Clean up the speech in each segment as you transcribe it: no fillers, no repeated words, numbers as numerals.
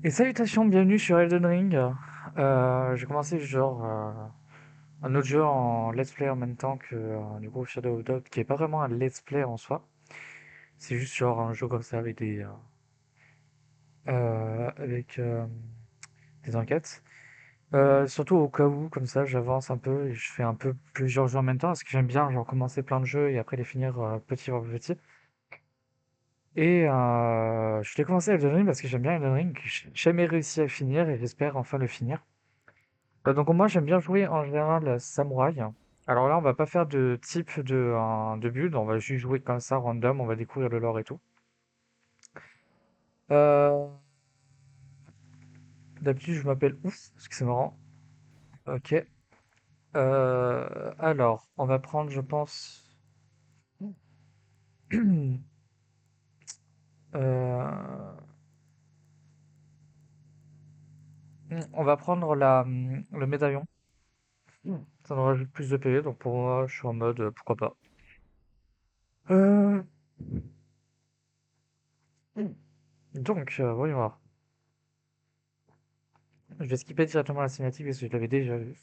Et salutations, bienvenue sur Elden Ring. J'ai commencé un autre jeu en let's play en même temps que du coup Shadow of Doubt, qui est pas vraiment un let's play en soi. C'est juste genre un jeu comme ça avec des enquêtes. Surtout au cas où, comme ça, j'avance un peu et je fais un peu plusieurs jeux en même temps, parce que j'aime bien genre commencer plein de jeux et après les finir petit par petit. Et je l'ai commencé Elden Ring parce que j'aime bien Elden Ring, que j'ai jamais réussi à finir et j'espère enfin le finir. Donc moi j'aime bien jouer en général samouraï. Alors là on va pas faire de type de build, on va juste jouer comme ça random, on va découvrir le lore et tout. Euh, D'habitude je m'appelle Ouf, parce que c'est marrant. Ok. Alors on va prendre je pense... euh, on va prendre le médaillon. Ça nous rajoute plus de PV, donc pour moi je suis en mode pourquoi pas. Euh, donc voyons voir. Je vais skipper directement la cinématique parce que je l'avais déjà vu.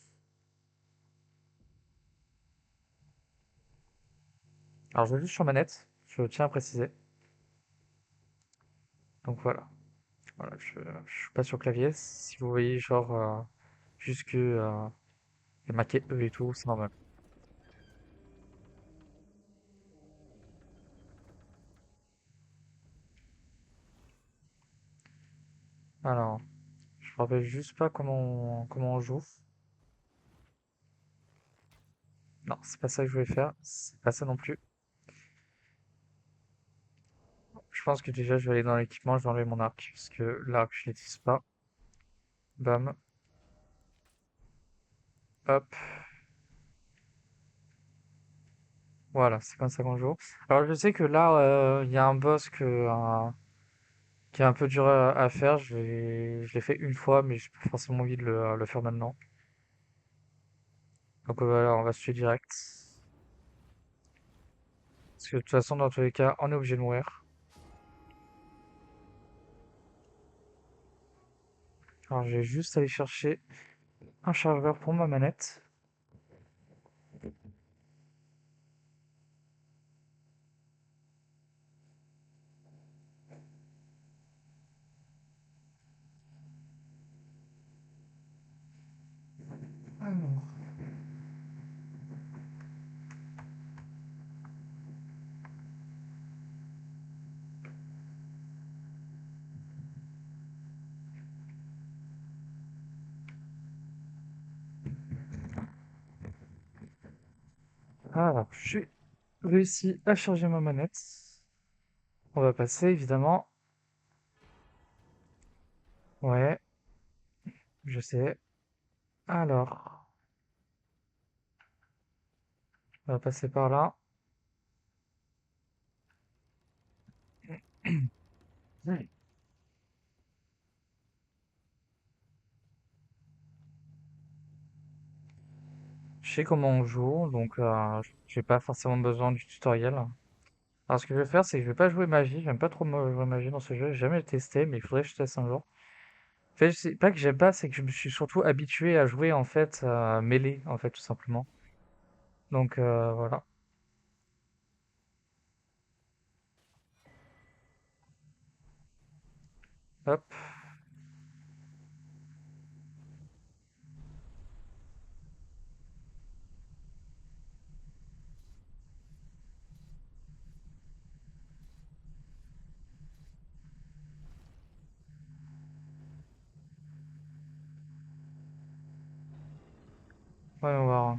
Alors je vais juste sur manette, je tiens à préciser. Donc voilà. Voilà, je suis pas sur clavier. Si vous voyez juste que il y a marqué E et tout, c'est normal. Alors, je me rappelle juste pas comment on joue. Non, c'est pas ça que je voulais faire. C'est pas ça non plus. Je pense que déjà je vais aller dans l'équipement, je vais enlever mon arc. Parce que l'arc, je l'utilise pas. Bam. Hop. Voilà, c'est comme ça qu'on joue. Alors je sais que là, il y a un boss qui est un peu dur à faire. Je l'ai fait une fois, mais j'ai pas forcément envie de le faire maintenant. Donc voilà, on va se tuer direct. Parce que de toute façon, dans tous les cas, on est obligé de mourir. Alors, je vais juste aller chercher un chargeur pour ma manette. Alors, j'ai réussi à charger ma manette. On va passer, évidemment. Ouais, je sais. Alors, on va passer par là. Ouais. Je sais comment on joue, donc j'ai pas forcément besoin du tutoriel. Alors, ce que je vais faire, c'est que je vais pas jouer magie. J'aime pas trop jouer magie dans ce jeu. J'ai jamais testé, mais il faudrait que je teste un jour. En fait, c'est pas que j'aime pas, c'est que je me suis surtout habitué à jouer en fait mêlée, en fait, tout simplement. Donc voilà. Hop. Voyons voir.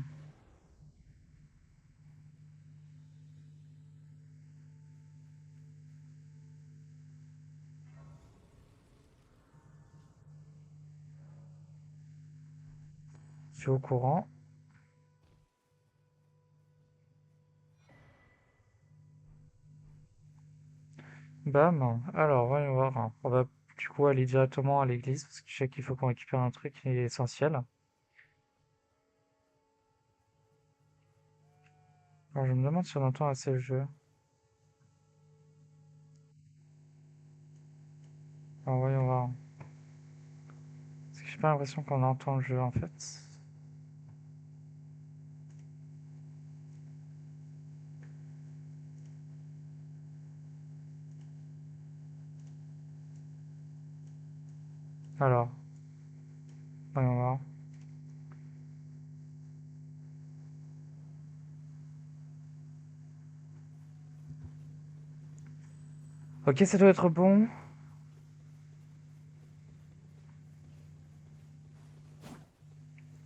Je suis au courant. Bam. Alors, voyons voir. On va du coup aller directement à l'église parce que je sais qu'il faut qu'on récupère un truc qui est essentiel. Alors, je me demande si on entend assez le jeu. Alors, voyons voir. pas l'impression qu'on entend le jeu en fait. Alors, voyons voir. Ok, ça doit être bon.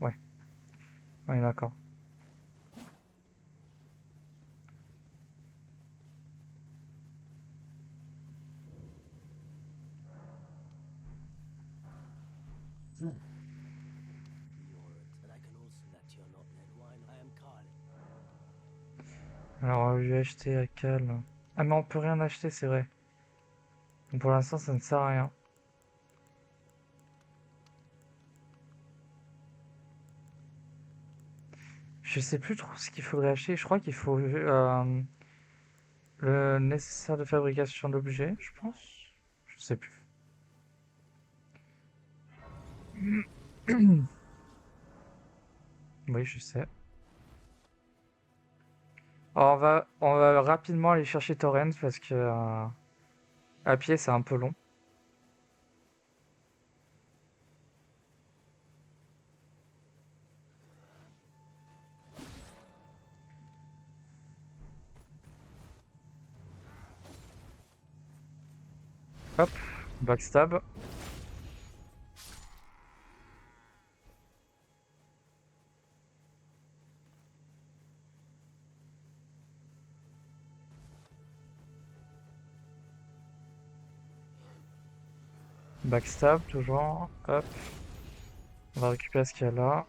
Ouais, ouais, d'accord. Alors, je vais acheter à Cal. Ah, mais on peut rien acheter, c'est vrai. Donc, pour l'instant, ça ne sert à rien. Je sais plus trop ce qu'il faudrait acheter. Je crois qu'il faut le nécessaire de fabrication d'objets, je pense. Je sais plus. Oui, je sais. Alors, on va rapidement aller chercher Torrent parce que à pied, c'est un peu long. Hop, backstab. Backstab, toujours. Hop. On va récupérer ce qu'il y a là.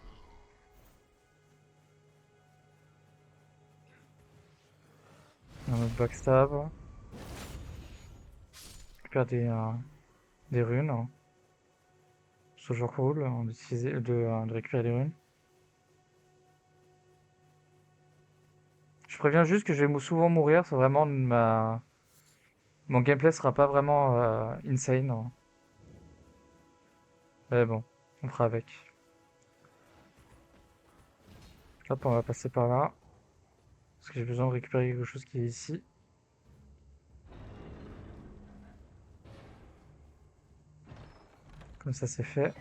Un autre backstab. On récupère des runes, hein. C'est toujours cool de récupérer des runes. Je préviens juste que je vais souvent mourir, c'est vraiment mon gameplay sera pas vraiment insane, hein. Mais bon, on fera avec. Hop, on va passer par là. Parce que j'ai besoin de récupérer quelque chose qui est ici. Comme ça, c'est fait.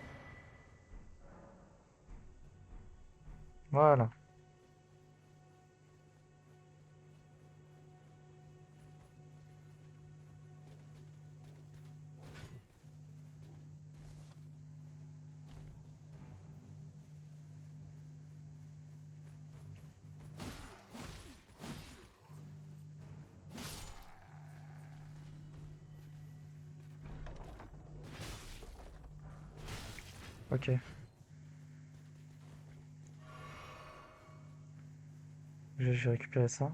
Voilà. Ok. J'ai récupéré ça.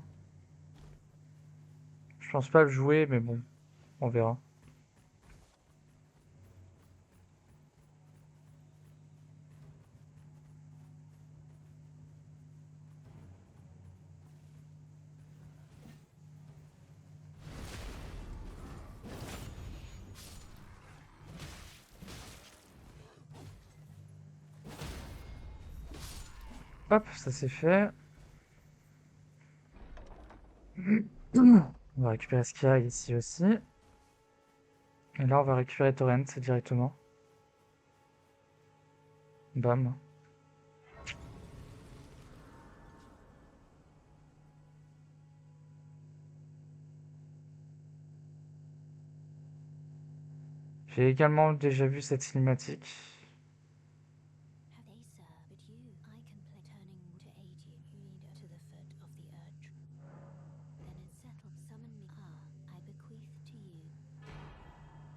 Je pense pas le jouer, mais bon, on verra. Hop, ça c'est fait. On va récupérer ce qu'il y a ici aussi. Et là, on va récupérer Torrent directement. Bam. J'ai également déjà vu cette cinématique.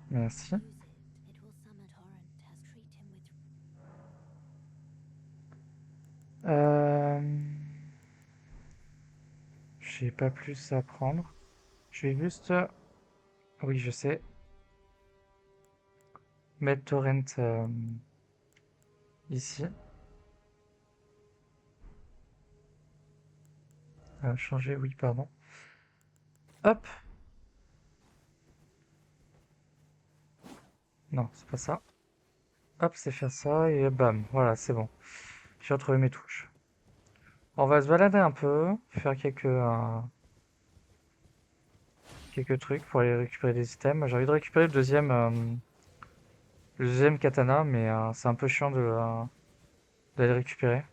Merci. Euh... J'ai pas plus à prendre. Je vais juste... Oui, je sais. Mettre Torrent ici. Changer, oui, pardon. Hop. Non, c'est pas ça. Hop, c'est faire ça et bam, voilà, c'est bon. J'ai retrouvé mes touches. On va se balader un peu, faire quelques trucs pour aller récupérer des items. J'ai envie de récupérer le deuxième katana, mais c'est un peu chiant d'aller le récupérer.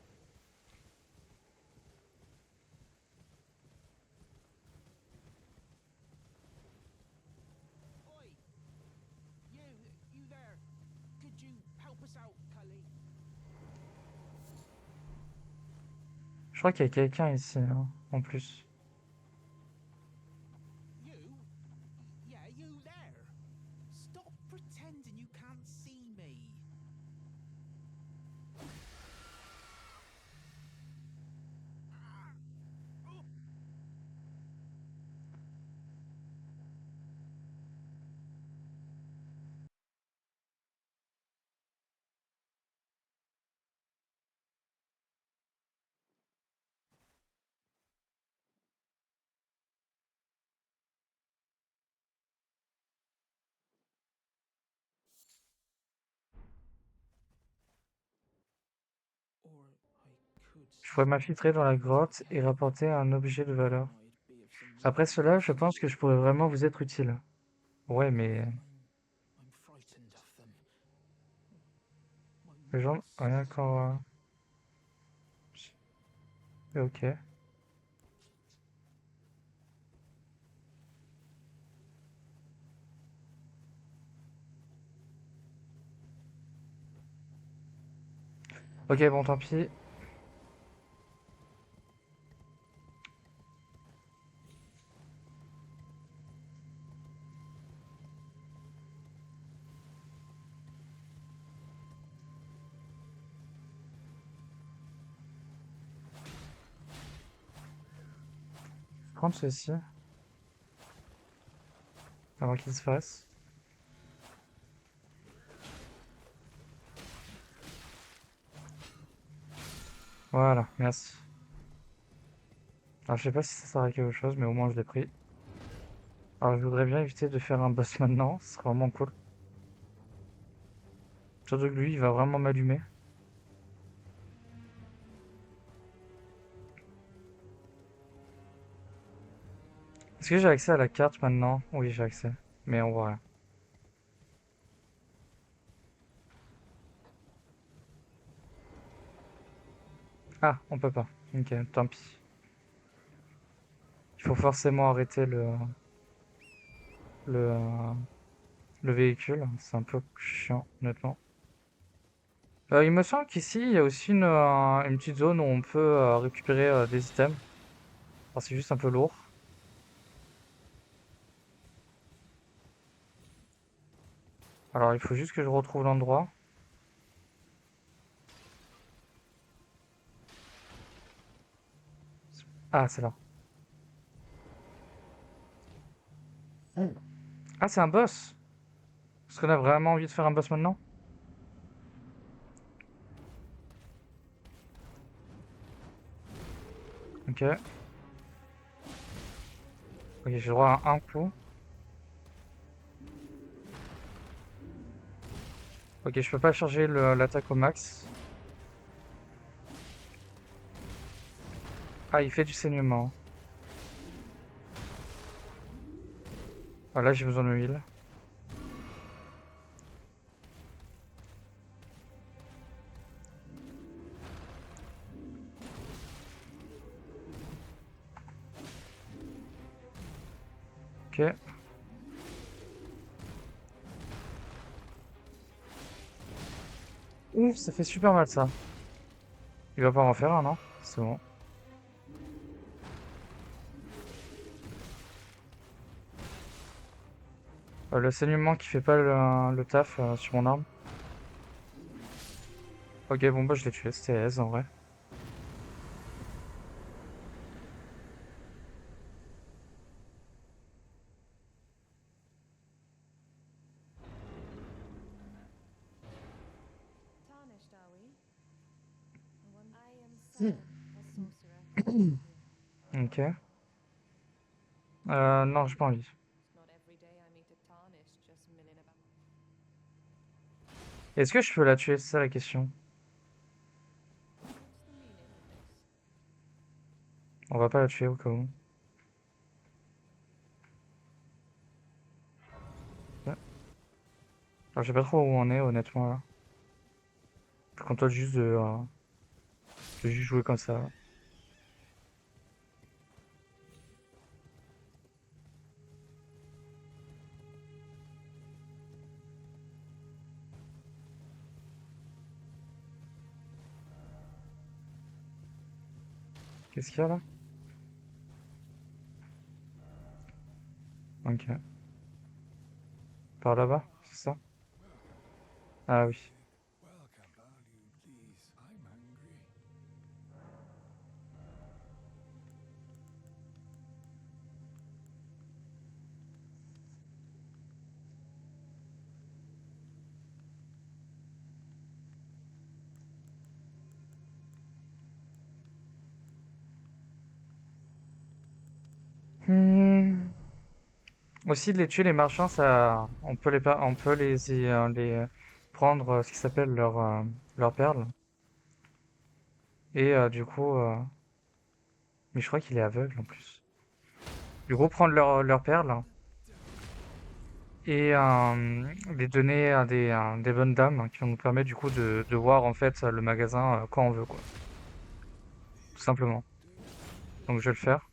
Oi! You there? Could you help us out, Cully? Je crois qu'il y a quelqu'un ici, hein, en plus. You? Yeah, you there? Stop pretending you can't see me. Or I could Je pourrais stop m'infiltrer dans la grotte et pretending. rapporter un objet de valeur. Might be of some Après useful cela, use je to pense que je you. pourrais vraiment vous être utile. Ouais, mais I'm frightened of them. My les gens, wits rien fail quand... me. Ok. Ok, bon, tant pis. Prendre ceci avant qu'il se fasse. Voilà, merci. Alors, je sais pas si ça sert à quelque chose, mais au moins je l'ai pris. Alors, je voudrais bien éviter de faire un boss maintenant, ce serait vraiment cool. Surtout que lui, il va vraiment m'allumer. Est-ce que j'ai accès à la carte maintenant? Oui, j'ai accès. Mais on voit rien. Ah, on peut pas. Ok, tant pis. Il faut forcément arrêter le, euh, le véhicule. C'est un peu chiant, honnêtement. Il me semble qu'ici, il y a aussi une petite zone où on peut récupérer des items. Alors, c'est juste un peu lourd. Alors, il faut juste que je retrouve l'endroit. Ah, c'est là. Ah, c'est un boss! Est-ce qu'on a vraiment envie de faire un boss maintenant? Ok. Ok, j'ai le droit à un coup. Ok, je peux pas charger l'attaque au max. Ah, il fait du saignement. Ah, là, j'ai besoin de huile. Ok. Ouf, ça fait super mal ça. Il va pas en faire un, non? C'est bon. Le saignement qui fait pas le taf sur mon arme. Ok, bon, bah, je l'ai tué. C'était aise en vrai. Tarnished, are we? I am Sam, a sorcerer. Ok. Non, j'ai pas envie. It's not every day I meet a tarnished just milling about. Est-ce que je peux la tuer? C'est ça la question. What's the meaning of this? On va pas la tuer au cas où. Ouais. Alors, je sais pas trop où on est, honnêtement, là. Je suis content de juste jouer comme ça. Qu'est-ce qu'il y a là? Ok. Par là-bas, c'est ça? Ah oui. Hmm. Aussi, de les tuer, les marchands, ça, on peut prendre ce qui s'appelle leur perle. Et du coup, mais je crois qu'il est aveugle en plus. Du coup, prendre leur perle et les donner à des bonnes dames qui vont nous permettre du coup de voir en fait le magasin quand on veut, quoi. Tout simplement. Donc je vais le faire.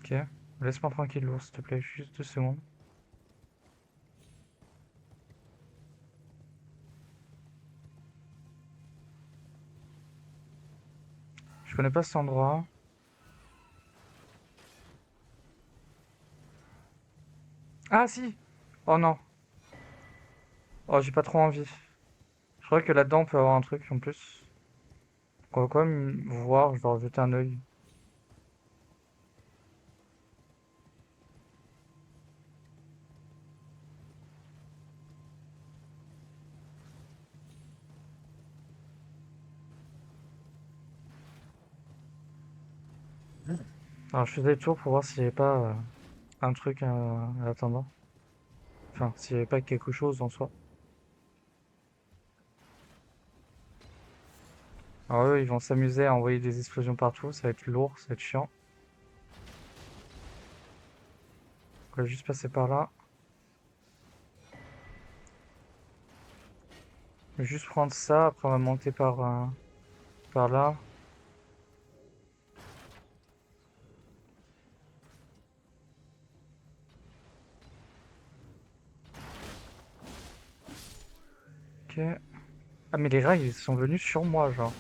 Ok. Laisse-moi tranquille, l'ours, s'il te plaît, juste 2 secondes. Je connais pas cet endroit. Ah si! Oh non. Oh, j'ai pas trop envie. Je crois que là-dedans on peut avoir un truc en plus. On va quand même voir, je vais jeter un œil. Alors je faisais le tour pour voir s'il n'y avait pas un truc en attendant. Enfin, s'il n'y avait pas quelque chose en soi. Alors eux, ils vont s'amuser à envoyer des explosions partout, ça va être lourd, ça va être chiant. On va juste passer par là. Je vais juste prendre ça, après on va monter par là. Ok. Ah mais les rats, ils sont venus sur moi, genre.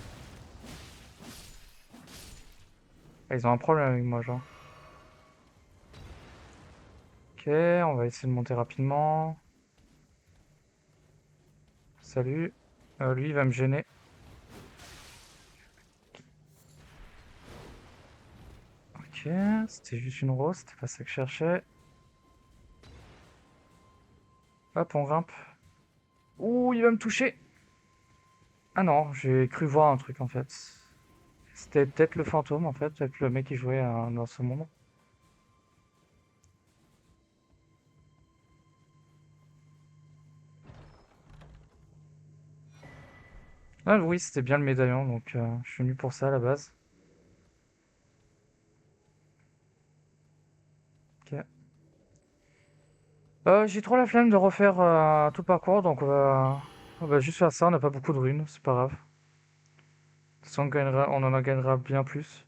Ah, ils ont un problème avec moi, genre. Ok, on va essayer de monter rapidement. Salut. Lui, il va me gêner. Ok, c'était juste une rose, c'était pas ça que je cherchais. Hop, on grimpe. Ouh, il va me toucher. Ah non, j'ai cru voir un truc en fait. C'était peut-être le fantôme en fait, peut-être le mec qui jouait dans ce monde. Ah oui, c'était bien le médaillon, donc je suis venu pour ça à la base. Ok. J'ai trop la flemme de refaire tout le parcours, donc on va juste faire ça, on n'a pas beaucoup de runes, c'est pas grave. De toute façon, on en gagnera bien plus.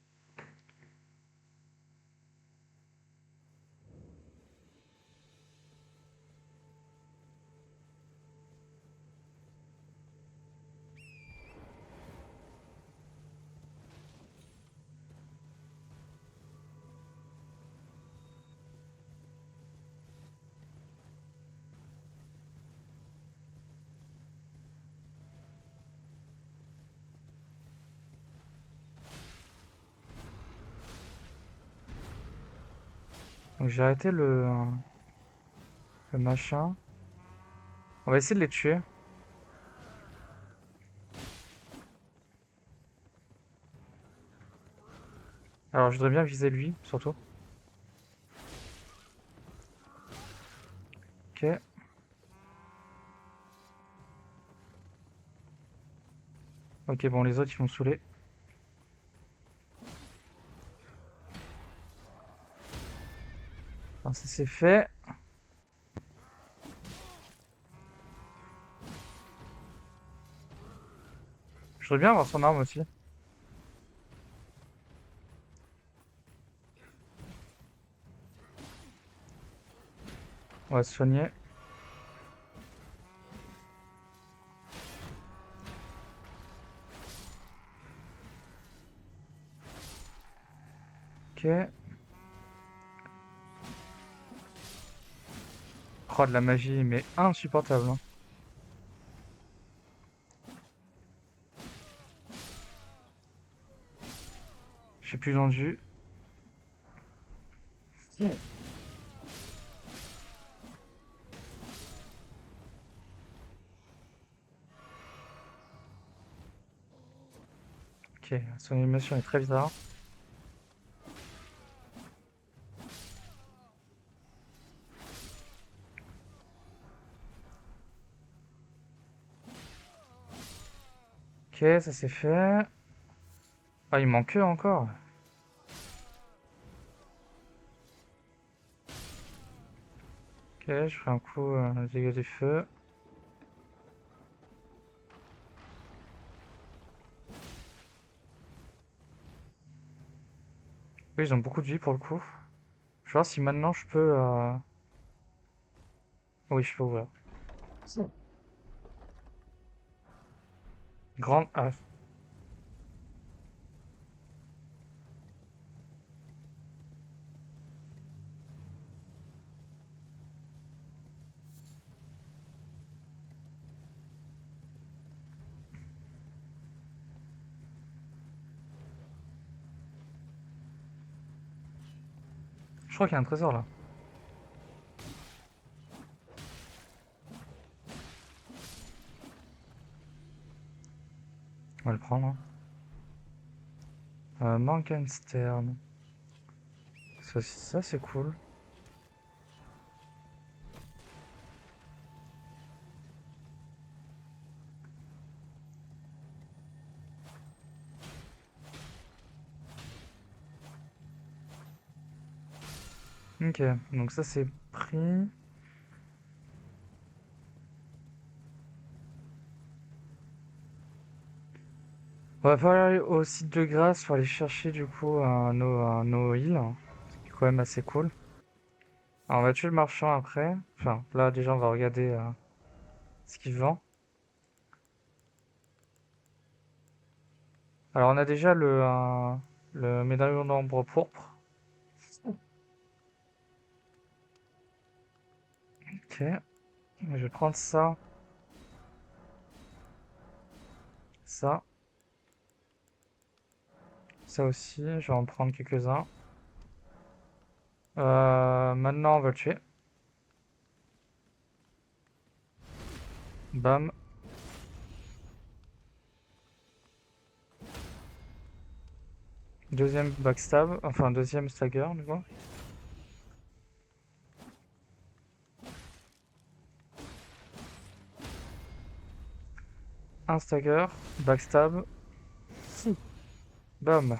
Donc j'ai arrêté le machin. On va essayer de les tuer. Alors je voudrais bien viser lui, surtout. Ok. Ok, bon, les autres ils vont me saouler. Alors, ça c'est fait. Je voudrais bien avoir son arme aussi. On va se soigner. Ok. Oh, de la magie, mais insupportable, hein. Je suis plus vendu. Ok, son animation est très bizarre. Ok, ça c'est fait. Ah, il manque eux encore. Ok, je ferai un coup dégâts du feu. Oui, ils ont beaucoup de vie pour le coup. Je vais voir si maintenant je peux... Oui, je peux ouvrir. Grande... Ah, je crois qu'il y a un trésor là. On va le prendre, hein. Morgenstern. Ça c'est cool. Ok, donc ça c'est pris. On va pas aller au site de grâce pour aller chercher du coup nos heals, hein, ce qui est quand même assez cool. Alors on va tuer le marchand après. Enfin, là déjà on va regarder ce qu'il vend. Alors on a déjà le médaillon d'ombre pourpre. Ok, je vais prendre ça, ça, ça aussi, je vais en prendre quelques-uns. Maintenant on va le tuer. Bam. Deuxième backstab, enfin deuxième stagger du coup. Un stagger, backstab, bam.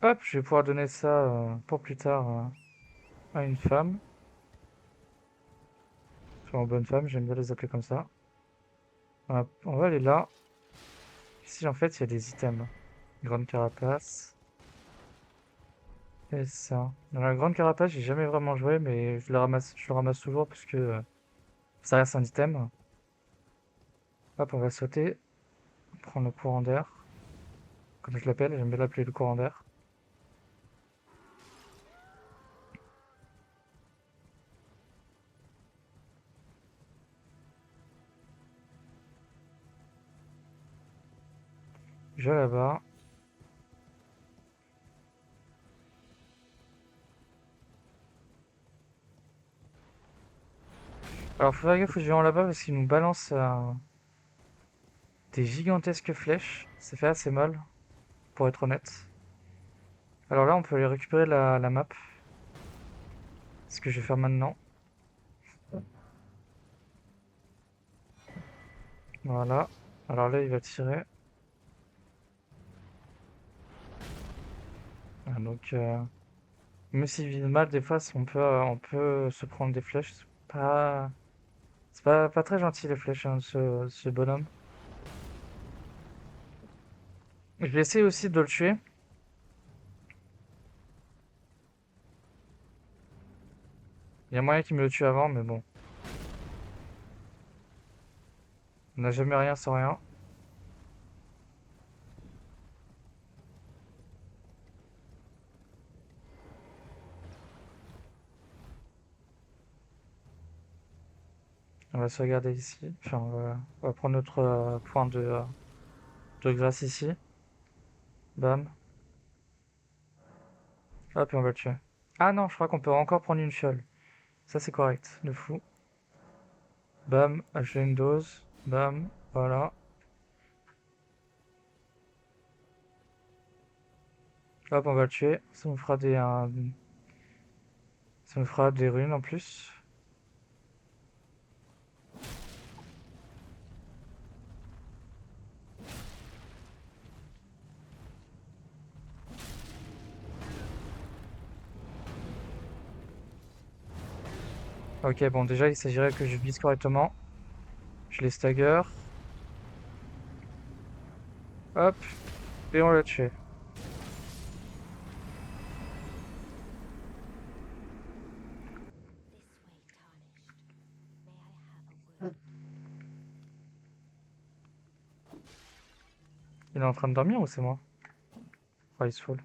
Hop, je vais pouvoir donner ça pour plus tard à une femme. Enfin, bonne femme, j'aime bien les appeler comme ça. On va aller là. Ici, en fait, il y a des items. Grande carapace. Et ça. Dans la grande carapace, j'ai jamais vraiment joué, mais je le ramasse toujours parce que ça reste un item. Hop, on va sauter. Prendre le courant d'air. Comme je l'appelle, j'aime bien l'appeler le courant d'air. Je vais là-bas. Alors faut faire gaffe aux géants là-bas parce qu'ils nous balancent des gigantesques flèches. Ça fait assez mal, pour être honnête. Alors là, on peut aller récupérer la map. Ce que je vais faire maintenant. Voilà. Alors là, il va tirer. Ah, donc, même s'il vise mal, des fois, on peut se prendre des flèches. C'est pas très gentil, les flèches, hein, ce bonhomme. Je vais essayer aussi de le tuer. Il y a moyen qu'il me le tue avant, mais bon. On n'a jamais rien sans rien. On va se regarder ici. Enfin, on va prendre notre point de grâce ici. Bam. Hop, et on va le tuer. Ah non, je crois qu'on peut encore prendre une fiole. Ça, c'est correct. De fou. Bam, acheter une dose. Bam, voilà. Hop, on va le tuer. Ça nous fera des runes en plus. Ok, bon, déjà, il s'agirait que je vise correctement. Je les stagger. Hop, et on l'a tué. Il est en train de dormir ou c'est moi? Oh, il se fout.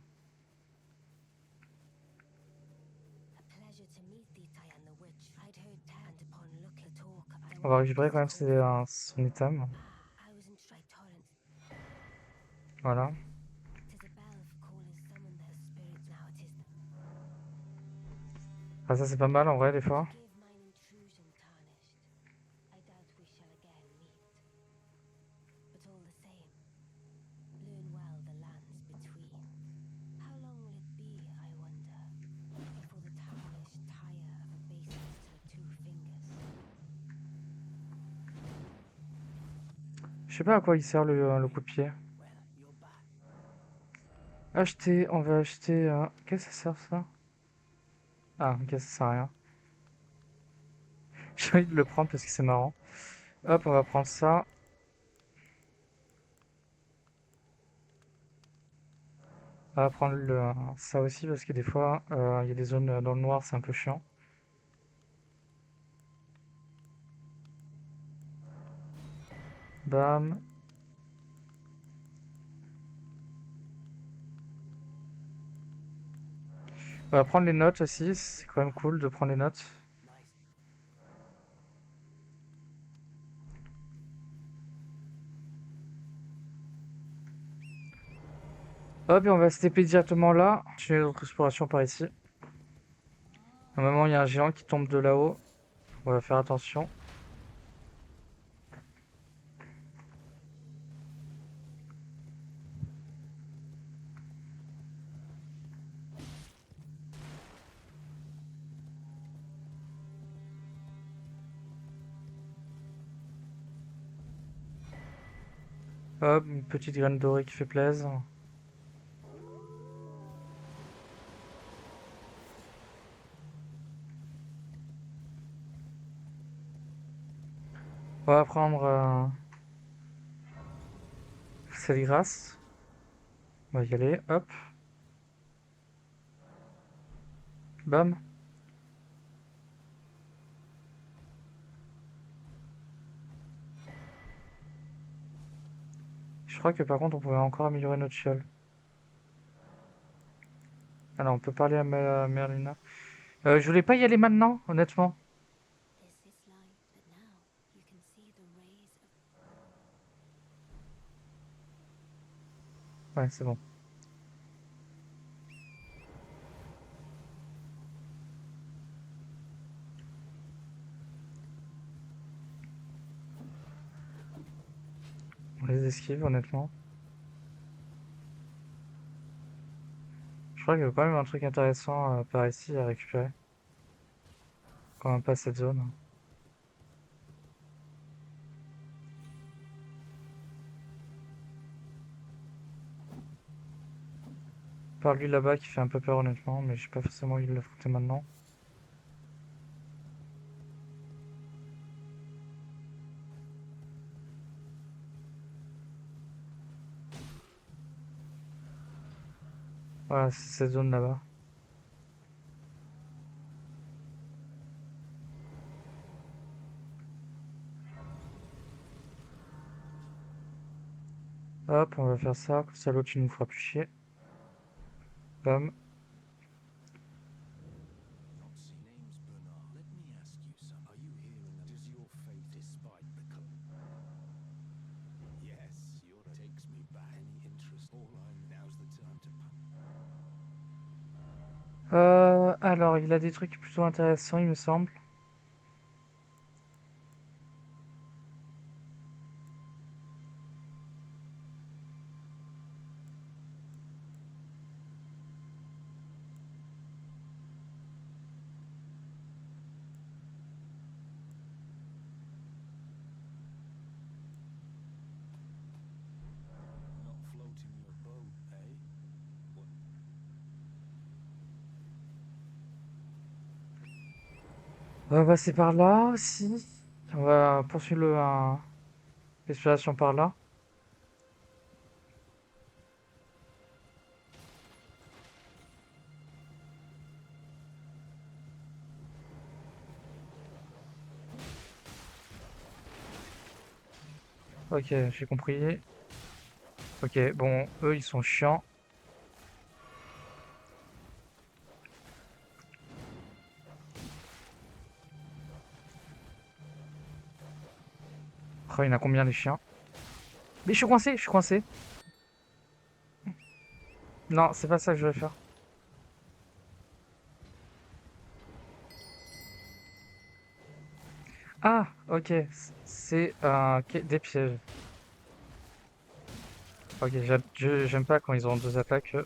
On va récupérer quand même son item. Voilà. Ah, ça, c'est pas mal en vrai, des fois. Je sais pas à quoi il sert le coup de pied. Acheter, on va acheter. Qu'est-ce que ça sert ça? Ah, ok, ça sert à rien. J'ai envie de le prendre parce que c'est marrant. Hop, on va prendre ça. On va prendre ça aussi parce que des fois, il y a des zones dans le noir, c'est un peu chiant. Bam. On va prendre les notes aussi, c'est quand même cool de prendre les notes. Hop, et on va se TP directement là. Continuer notre exploration par ici. À un moment, il y a un géant qui tombe de là-haut. On va faire attention. Hop, une petite graine dorée qui fait plaisir. On va prendre cette grâce. On va y aller, hop. Bam. Je crois que par contre, on pouvait encore améliorer notre fiole. Alors, on peut parler à Merlina. Je voulais pas y aller maintenant, honnêtement. Ouais, c'est bon. esquive, honnêtement. Je crois qu'il y a quand même un truc intéressant par ici à récupérer. Quand même pas cette zone. Par lui là-bas qui fait un peu peur, honnêtement, mais j'ai pas forcément envie de l'affronter maintenant. Voilà, c'est cette zone là-bas. Hop, on va faire ça, comme ça l'autre il nous fera plus chier. Bam. Name's Bernard. Let me ask you some. Are you here in the... Does your faith despite the... Yes, your takes me back. Any interest? All I'm... Now's the time to... Alors, il a des trucs plutôt intéressants, il me semble. Not floating your boat, eh? What? On va passer par là aussi. On va poursuivre l'exploration par là. Ok, j'ai compris. Ok, bon, eux ils sont chiants. Oh, il y en a combien les chiens? Mais je suis coincé, je suis coincé. Non, c'est pas ça que je vais faire. Ah, ok, c'est des pièges. Ok, j'aime pas quand ils ont deux attaques.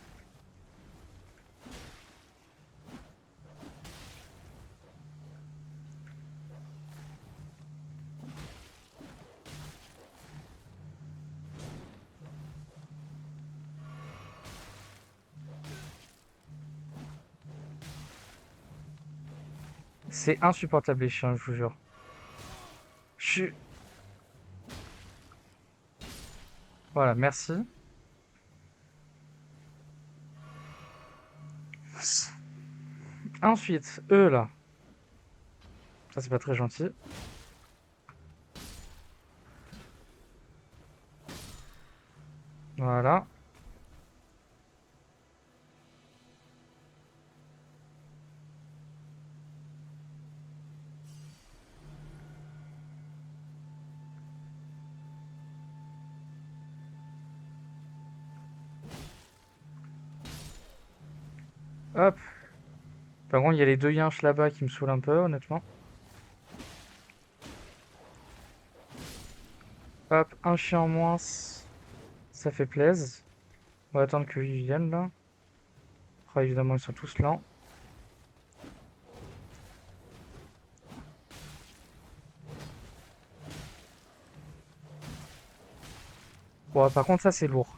C'est insupportable les chiens, je vous jure. Je suis... Voilà, merci. Ensuite, eux là. Ça c'est pas très gentil. Voilà. Hop. Par contre, il y a les deux yinches là-bas qui me saoulent un peu, honnêtement. Hop, un chien en moins. Ça fait plaisir. On va attendre qu'ils viennent là. Oh, évidemment, ils sont tous lents. Bon, par contre, ça c'est lourd.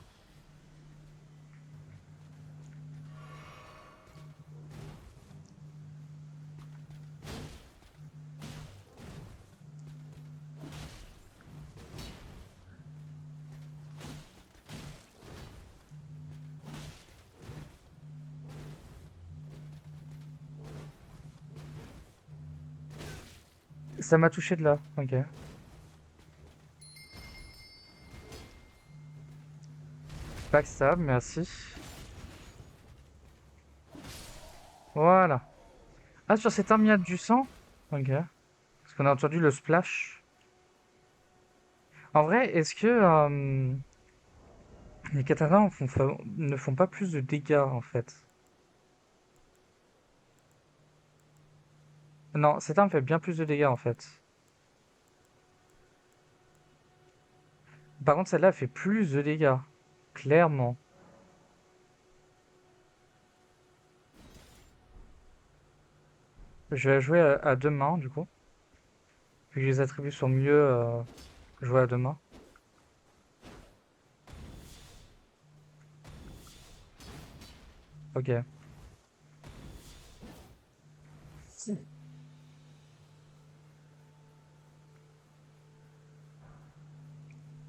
Ça m'a touché de là. Ok. Backstab, merci. Voilà. Ah, sur cette arme, il y a du sang? Ok. Parce qu'on a entendu le splash. En vrai, est-ce que les katanas ne font pas plus de dégâts en fait? Non, cette arme fait bien plus de dégâts en fait. Par contre, celle-là fait plus de dégâts. Clairement. Je vais la jouer à deux mains, du coup. Vu que les attributs sont mieux joués à deux mains. Ok.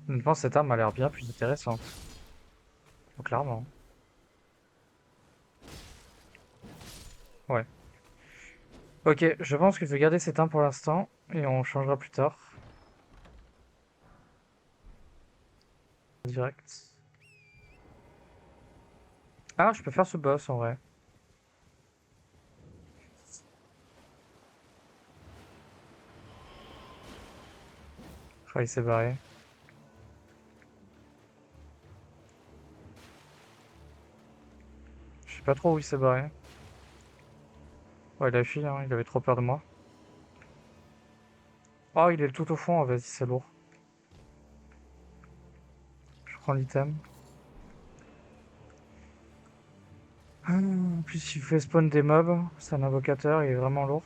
Honnêtement, cette arme a l'air bien plus intéressante. Donc, clairement. Ouais. Ok, je pense que je vais garder cette arme pour l'instant. Et on changera plus tard. Direct. Ah, je peux faire ce boss en vrai. Ah, il s'est barré. Je sais pas trop où il s'est barré. Ouais, il a fui, hein, il avait trop peur de moi. Oh, il est tout au fond, vas-y, c'est lourd. Je prends l'item. Ah, en plus, il fait spawn des mobs. C'est un invocateur, il est vraiment lourd.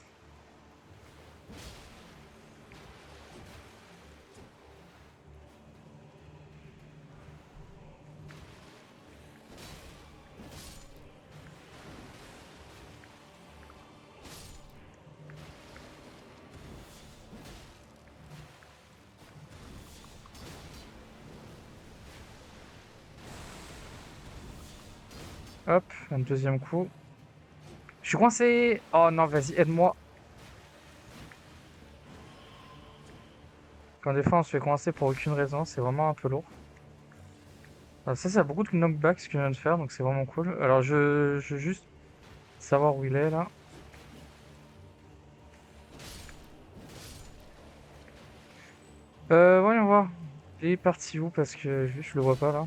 Hop, un deuxième coup. Je suis coincé! Oh non, vas-y, aide-moi. Quand des fois on se fait coincer pour aucune raison, c'est vraiment un peu lourd. Alors ça a beaucoup de knockback ce que je viens de faire, donc c'est vraiment cool. Alors je veux juste savoir où il est là. Voyons voir. Il est parti où parce que je le vois pas là.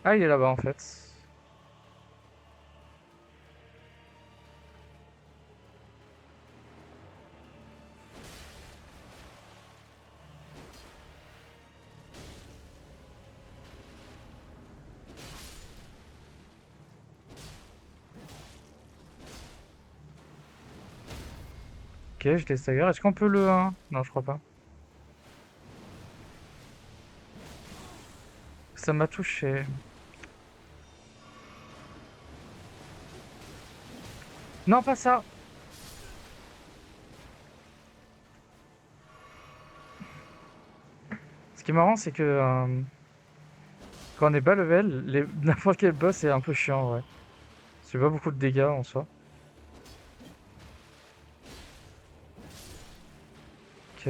Ah, il est là-bas en fait. Ok, je laisse ailleurs. Est-ce qu'on peut le... Non, je crois pas. Ça m'a touché. Non, pas ça! Ce qui est marrant, c'est que quand on est bas level, n'importe quel boss est un peu chiant, ouais. C'est pas beaucoup de dégâts en soi. Ok,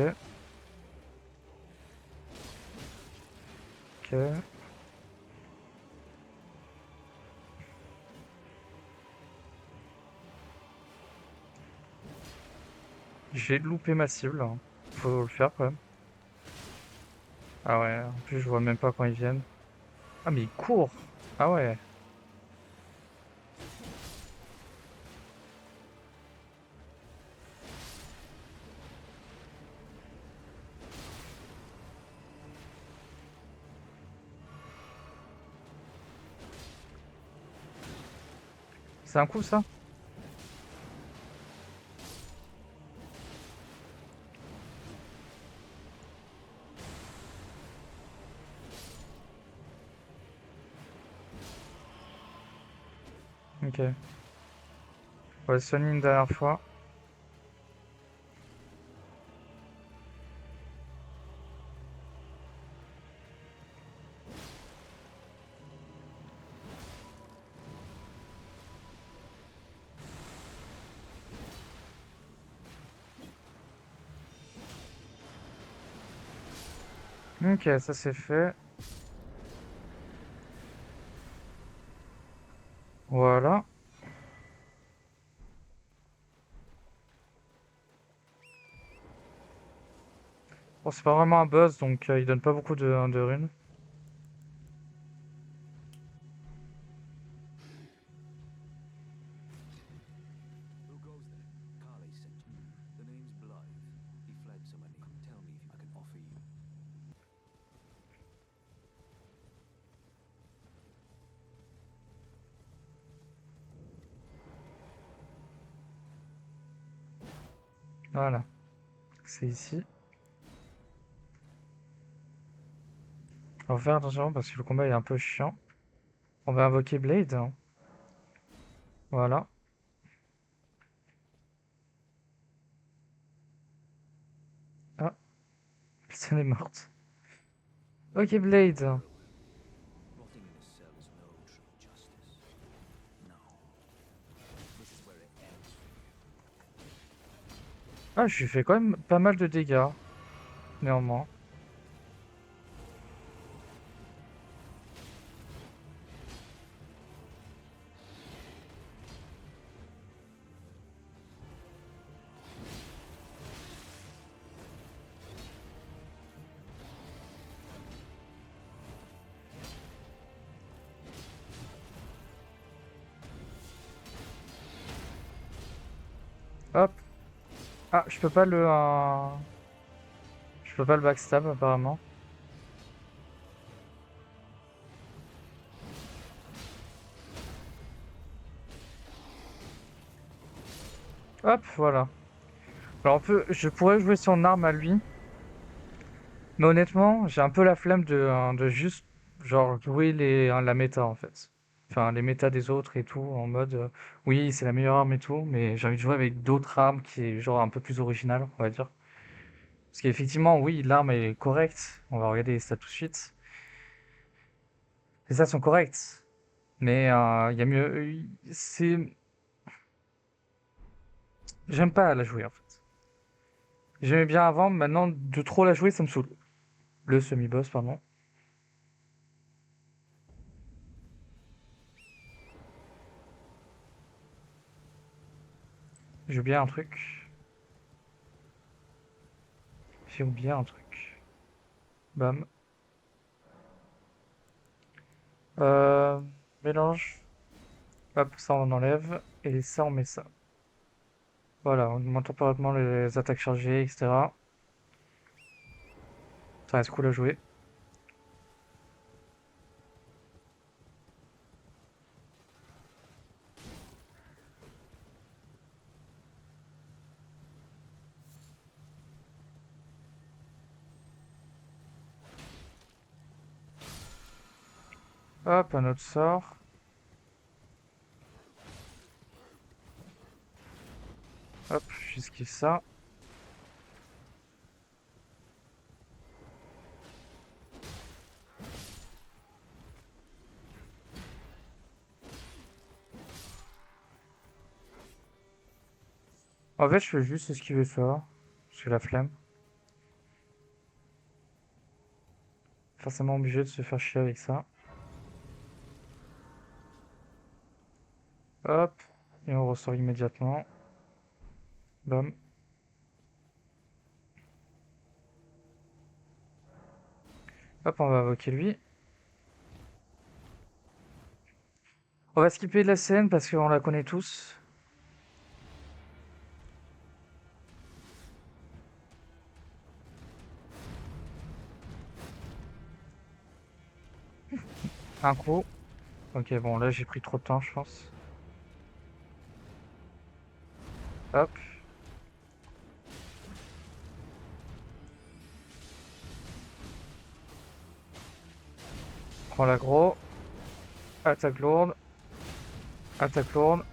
ok. J'ai loupé ma cible, hein. Faut le faire quand même. Ah ouais, en plus je vois même pas quand ils viennent. Ah mais il court! Ah ouais, c'est un coup ça? Ok. On va soigner une dernière fois. Ok, ça c'est fait. Voilà. Bon, c'est pas vraiment un boss, donc il donne pas beaucoup de runes. Who goes there? Carly sent you. The name's Blythe. He fled, so I need. Tell me if I can offer you. Voilà, c'est ici. On va faire attention parce que le combat est un peu chiant. On va invoquer Blade, hein. Voilà. Ah, personne est morte. Ok, Blade. Rotting in a cell is no true justice. No. This is where it ends for you. Ah, je lui fais quand même pas mal de dégâts, néanmoins. Hop. Ah, je peux pas le backstab apparemment. Hop, voilà. Alors je pourrais jouer son arme à lui, mais honnêtement, j'ai un peu la flemme de juste genre jouer la méta en fait. Enfin, les méta des autres et tout, en mode oui, c'est la meilleure arme et tout, mais j'ai envie de jouer avec d'autres armes qui est genre un peu plus originales, on va dire. Parce qu'effectivement, oui, l'arme est correcte, on va regarder les stats tout de suite. Les stats sont correctes, mais il y a mieux. J'aime pas la jouer en fait. J'aimais bien avant, maintenant de trop la jouer, ça me saoule. Le semi-boss, pardon. J'ai oublié un truc. J'ai oublié un truc. Bam. Euh, Mélange. Hop, ça on enlève. Et ça on met ça. Voilà, on augmente temporairement les attaques chargées, etc. Ça reste cool à jouer. Hop, un autre sort. Hop, j'esquive ça. En fait, je fais juste esquiver ça. J'ai la flemme. Forcément obligé de se faire chier avec ça. Hop, et on ressort immédiatement. Bam. Hop, on va invoquer lui. On va skipper la scène parce qu'on la connaît tous. Un coup. Ok, bon, là j'ai pris trop de temps, je pense. Hop. Prends l'aggro. Attaque lourde. Attaque lourde.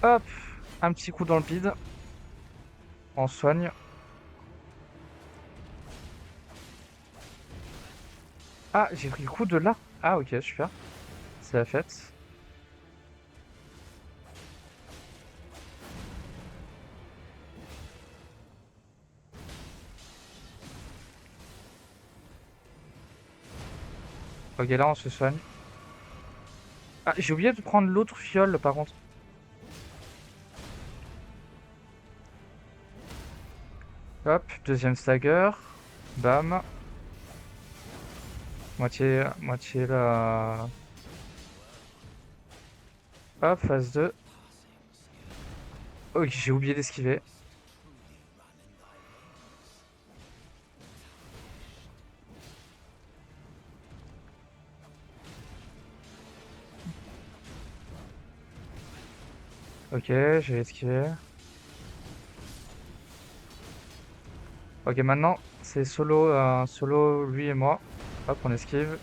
Hop. Un petit coup dans le bide. On soigne. Ah, j'ai pris le coup de là. Ah, ok, super. C'est la fête. Ok, là on se soigne. Ah, j'ai oublié de prendre l'autre fiole par contre. Hop, deuxième stagger. Bam. Moitié là. Hop, phase 2. Ok, j'ai oublié d'esquiver. Ok, j'ai esquivé. Ok, maintenant, c'est solo, solo lui et moi. Hop, on esquive.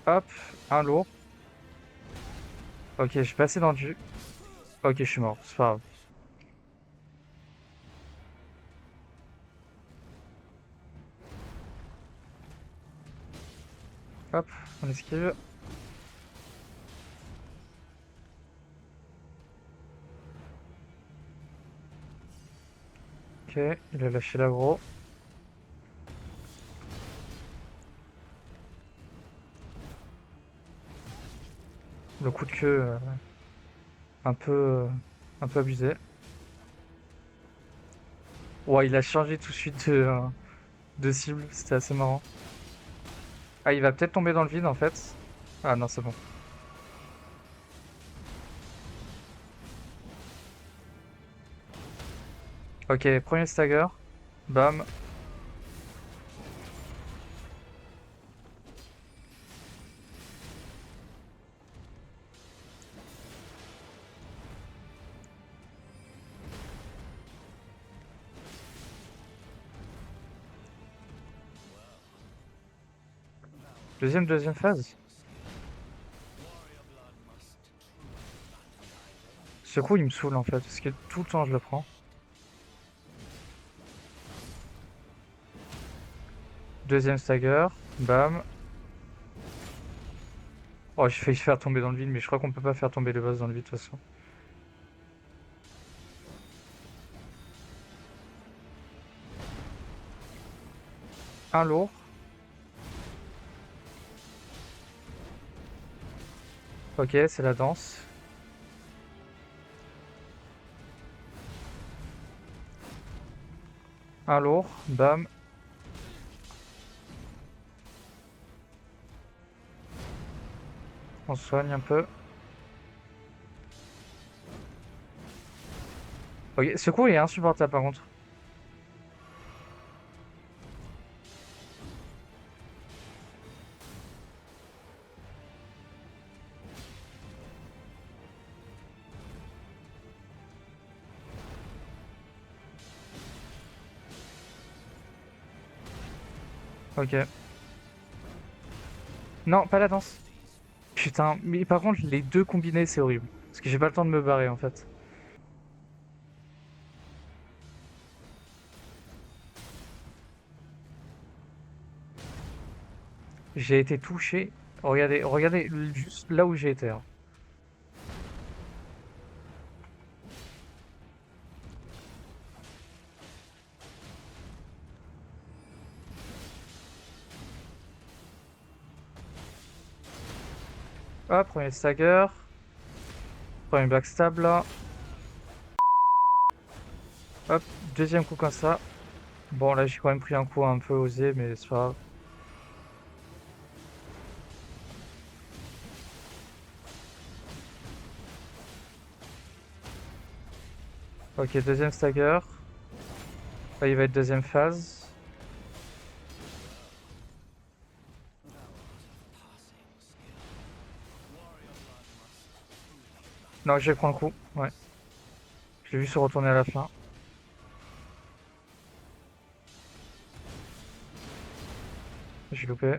Hop, un lourd. Ok, je suis passé dans du... Ok, je suis mort, c'est pas grave. Hop, on esquive. Ok, il a lâché l'aggro. Le coup de queue, un peu, un peu abusé. Ouais, il a changé tout de suite de cible, c'était assez marrant. Ah, il va peut-être tomber dans le vide en fait. Ah non, c'est bon. Ok, premier stagger. Bam. Deuxième phase. Ce coup, il me saoule en fait, parce que tout le temps je le prends. Deuxième stagger. Bam. Oh, j'ai failli faire tomber dans le vide, mais je crois qu'on peut pas faire tomber le boss dans le vide de toute façon. Un lourd. Ok, c'est la danse. Un lourd. Bam. On se soigne un peu. Ok, ce coup il est insupportable par contre. Ok. Non, pas la danse. Putain, mais par contre, les deux combinés, c'est horrible. Parce que j'ai pas le temps de me barrer en fait. J'ai été touché. Regardez, regardez juste là où j'ai été, hein. Hop, premier stagger. Premier backstab là. Hop, deuxième coup comme ça. Bon, là j'ai quand même pris un coup un peu osé, mais c'est pas grave. Ok, deuxième stagger. Là, il va être deuxième phase. Non, je vais prendre le coup. Ouais. Je l'ai vu se retourner à la fin. J'ai loupé.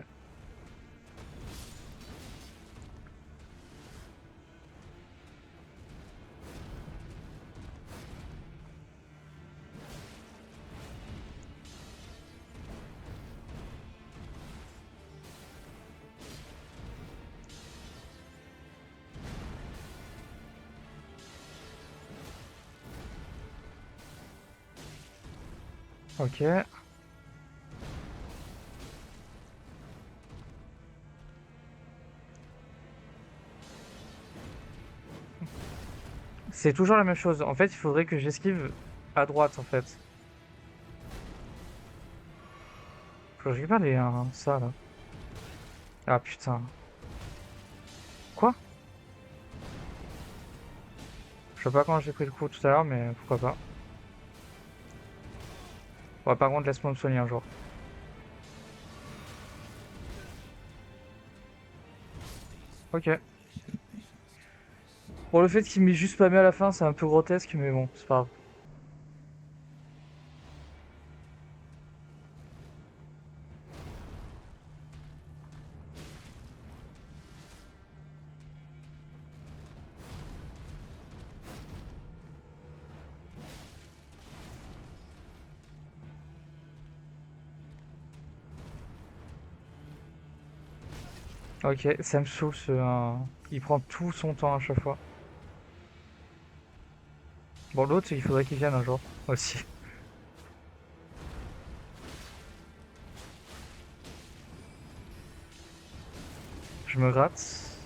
Ok. C'est toujours la même chose. En fait, il faudrait que j'esquive à droite, en fait. Faut que je récupère ça, là. Ah, putain. Quoi? Je sais pas comment j'ai pris le coup tout à l'heure, mais pourquoi pas. Ouais, par contre, laisse-moi me soigner un jour. Ok. Bon, le fait qu'il m'ait juste pas mis à la fin, c'est un peu grotesque, mais bon, c'est pas grave. Ok, ça me saoule il prend tout son temps à chaque fois. Bon, l'autre, il faudrait qu'il vienne un jour aussi. Je me gratte.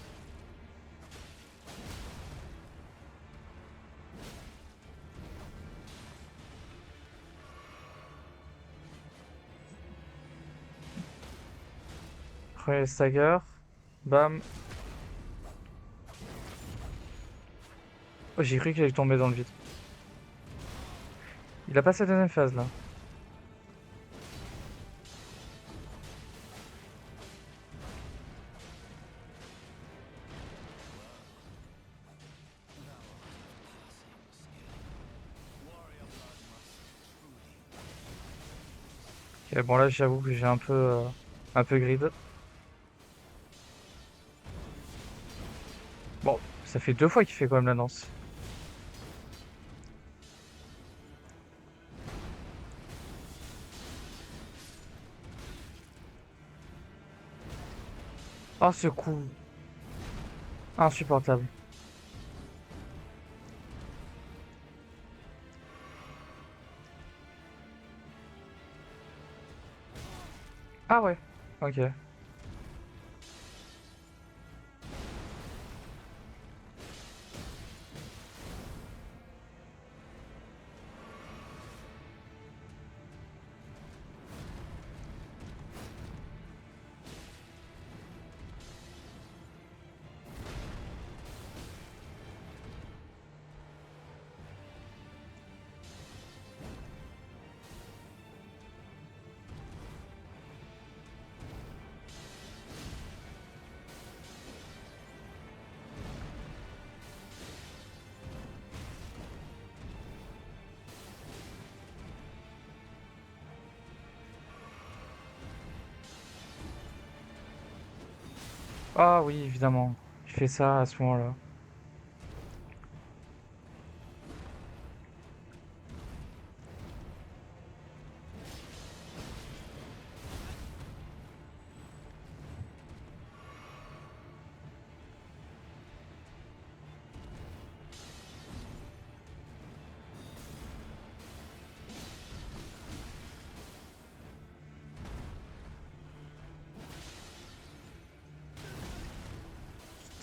Premier stagger. Bam. Oh, j'ai cru qu'il allait tomber dans le vide. Il a pas sa deuxième phase là. Ok, bon là j'avoue que j'ai un peu grid. Bon, ça fait 2 fois qu'il fait quand même la danse. Oh, ce coup. Insupportable. Ah ouais. Ok. Ah oui, évidemment. Il fait ça à ce moment-là.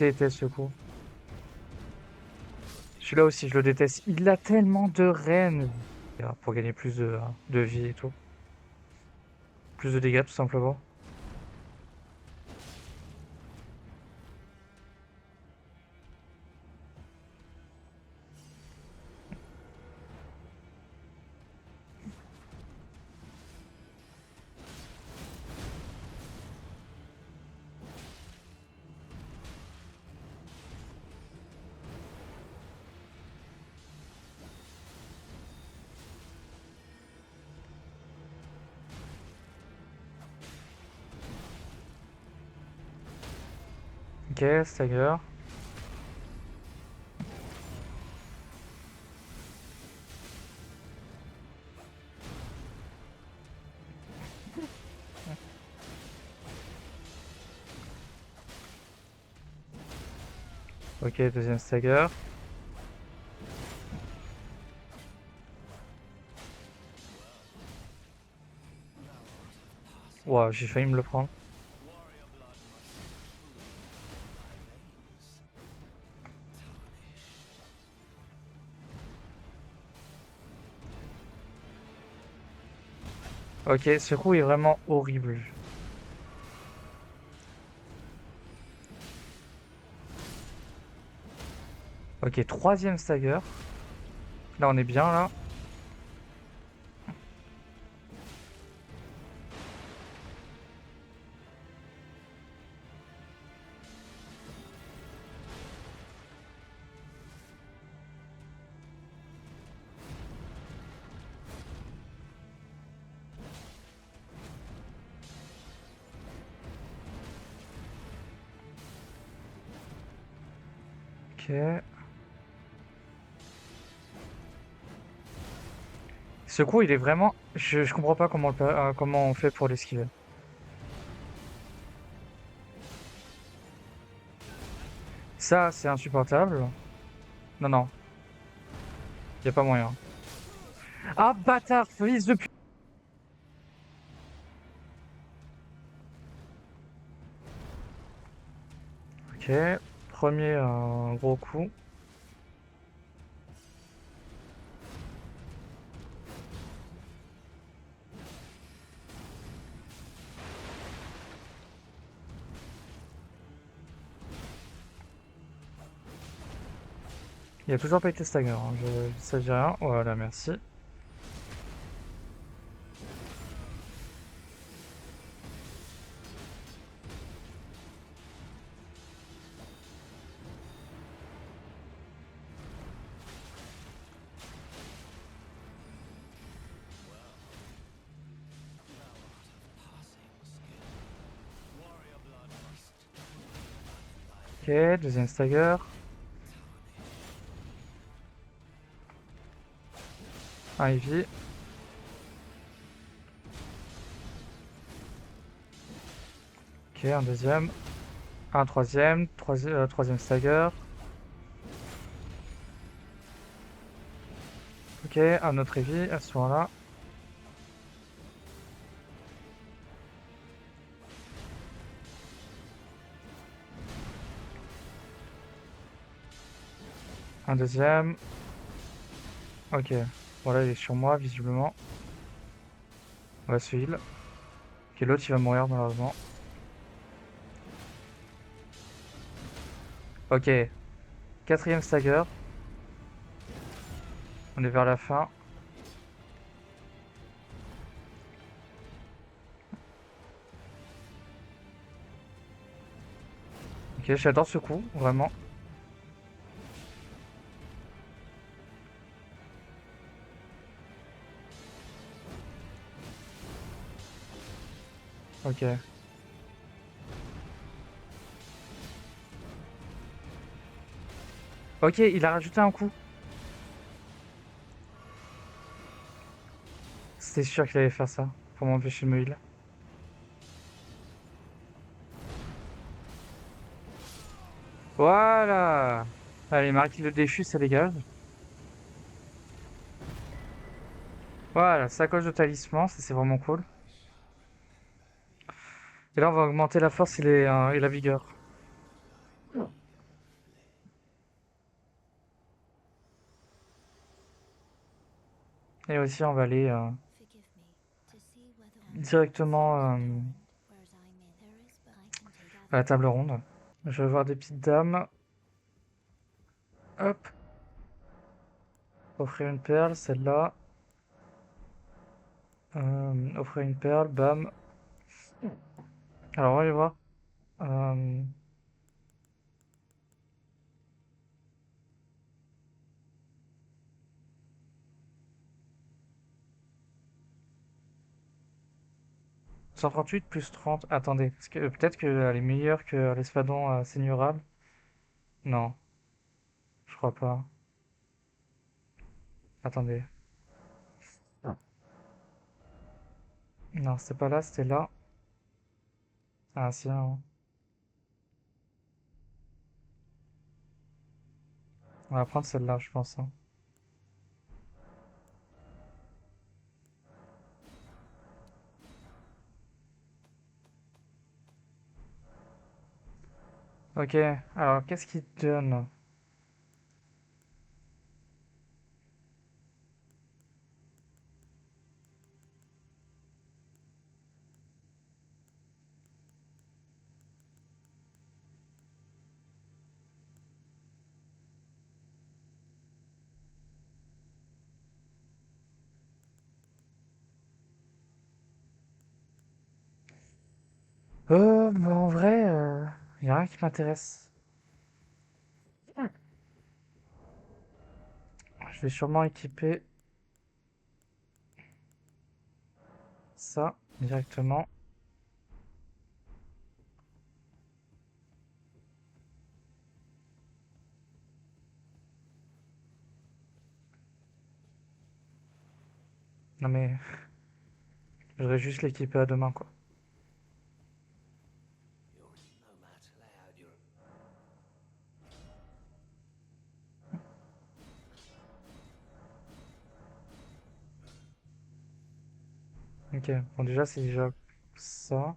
Je déteste ce coup. Celui-là aussi, je le déteste. Il a tellement de reines. Pour gagner plus de vie et tout. Plus de dégâts, tout simplement. Ok, stagger. Ok, deuxième stagger. Ouah, j'ai failli me le prendre. Ok, ce coup est vraiment horrible. Ok, troisième stagger. Là, on est bien, là. Ok. Ce coup, il est vraiment... Je comprends pas comment on fait pour l'esquiver. Ça, c'est insupportable. Non, non. Y a pas moyen. Ah, bâtard, fils de pute. Ok. Premier gros coup. Il a toujours pas été stagger, hein. Ça dit rien. Voilà, merci. Ok, deuxième stagger. Un Ivy. Ok, un deuxième. Un troisième. Troisième stagger. Ok, un autre Ivy à ce moment-là. Un deuxième. Ok. Voilà, il est sur moi, visiblement. On va se heal. Ok, l'autre, il va mourir, malheureusement. Ok. Quatrième stagger. On est vers la fin. Ok, j'adore ce coup, vraiment. Ok. Ok, il a rajouté un coup. C'était sûr qu'il allait faire ça, pour m'empêcher de me heal. Voilà! Allez, Marie le déchu, ça dégage. Voilà, sacoche de talisman, ça c'est vraiment cool. Et là, on va augmenter la force et la vigueur. Et aussi, on va aller Forgive me. To see whether directement whereas I'm in. There is, but I can take à la table ronde. Je vais voir des petites dames. Hop, offrir une perle, celle-là. Offrir une perle, bam. Alors, on va aller voir. Euh, 138 plus 30. Attendez, parce que peut-être qu'elle est meilleure que l'espadon seigneurable. Non, je crois pas. Attendez. Non, c'était pas là, c'était là. Ah, si, hein. On va prendre celle-là, je pense, hein. Ok, alors qu'est-ce qu'il te donne? Bah, en vrai, y a rien qui m'intéresse. Je vais sûrement équiper ça directement. mais je voudrais juste l'équiper à demain, quoi. You're no match loud. You're Ok, bon déjà c'est déjà ça.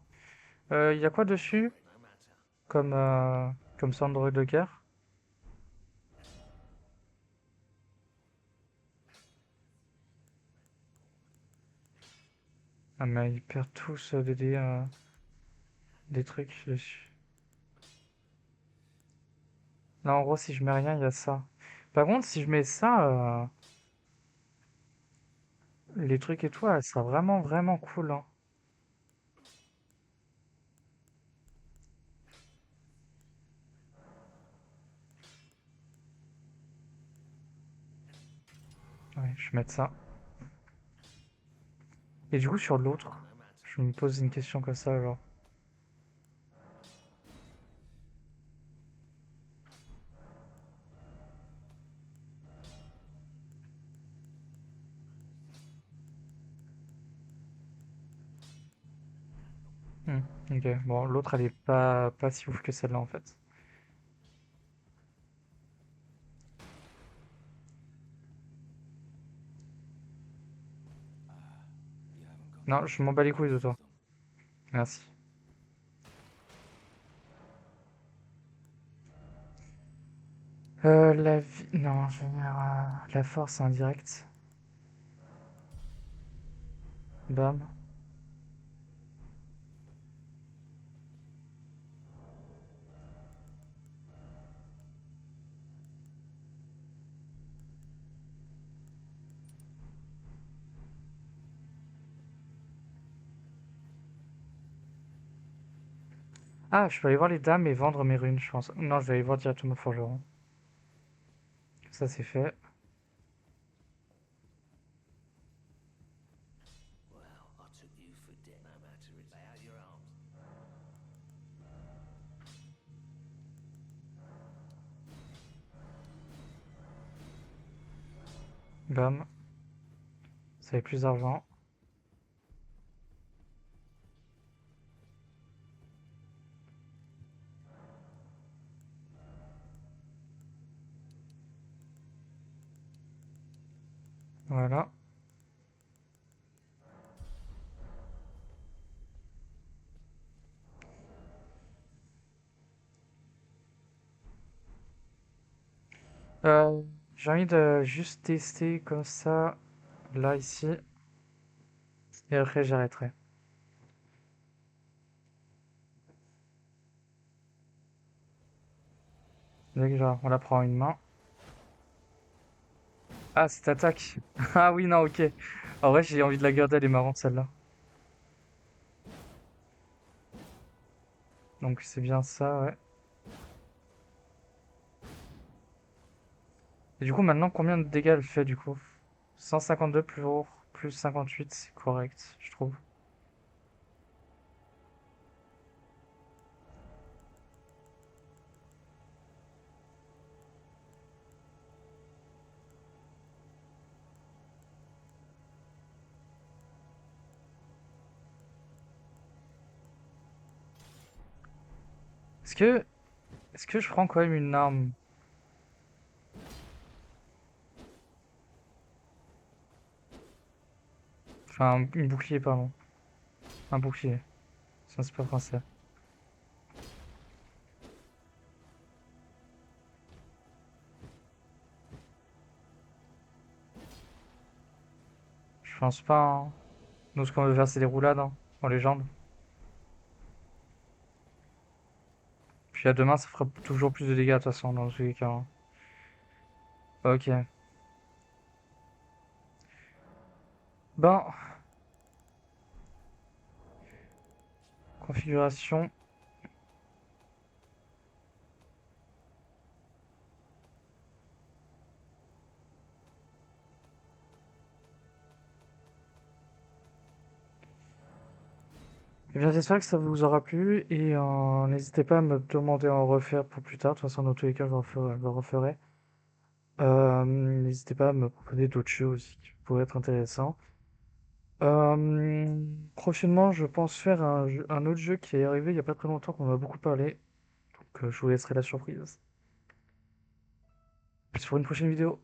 Il y a quoi dessus no matter. comme Sandro de guerre? Ah mais ils perdent tous des trucs dessus. Là en gros si je mets rien il y a ça. Par contre si je mets ça, les trucs et tout, elle sera vraiment vraiment cool, hein. Ouais, je vais mettre ça. Et du coup sur l'autre, No matter. je me pose une question comme ça genre. Hmm, ok, bon l'autre elle est pas si ouf que celle-là en fait. You haven't got Non, je m'en bats les couilles de toi. Merci. La vie... Non, je vais dire la force indirecte. Bam. Ah, je peux aller voir les dames et vendre mes runes, je pense. Non, je vais aller voir directement le forgeron. Ça, c'est fait. Well, I took you for dead. No matter. It's lay out your arms. Bam. Ça fait plus d'argent. Voilà. Euh, j'ai envie de juste tester comme ça, là, ici. Et après, j'arrêterai. Déjà, on la prend une main. Ah, cette attaque. Ah oui, non, ok. En vrai, j'ai envie de la garder, elle est marrante, celle-là. Donc, c'est bien ça, ouais. Et du coup, maintenant, combien de dégâts elle fait, du coup? 152 plus haut, plus 58, c'est correct, je trouve. Est-ce que, est-ce que je prends quand même une arme? Enfin, une bouclier, pardon. Un bouclier. Ça, c'est pas français. Je pense pas, hein. Nous, ce qu'on veut faire, c'est des roulades, hein, en légende. Puis à demain, ça fera toujours plus de dégâts, de toute façon, dans tous les cas, hein. Ok. Bon. Configuration. Eh bien, j'espère que ça vous aura plu et n'hésitez pas à me demander à en refaire pour plus tard. De toute façon, dans tous les cas, je le referai. N'hésitez pas à me proposer d'autres jeux aussi qui pourraient être intéressants. Prochainement, je pense faire un autre jeu qui est arrivé il y a pas très longtemps qu'on m'a beaucoup parlé. Donc, je vous laisserai la surprise. Plus pour une prochaine vidéo.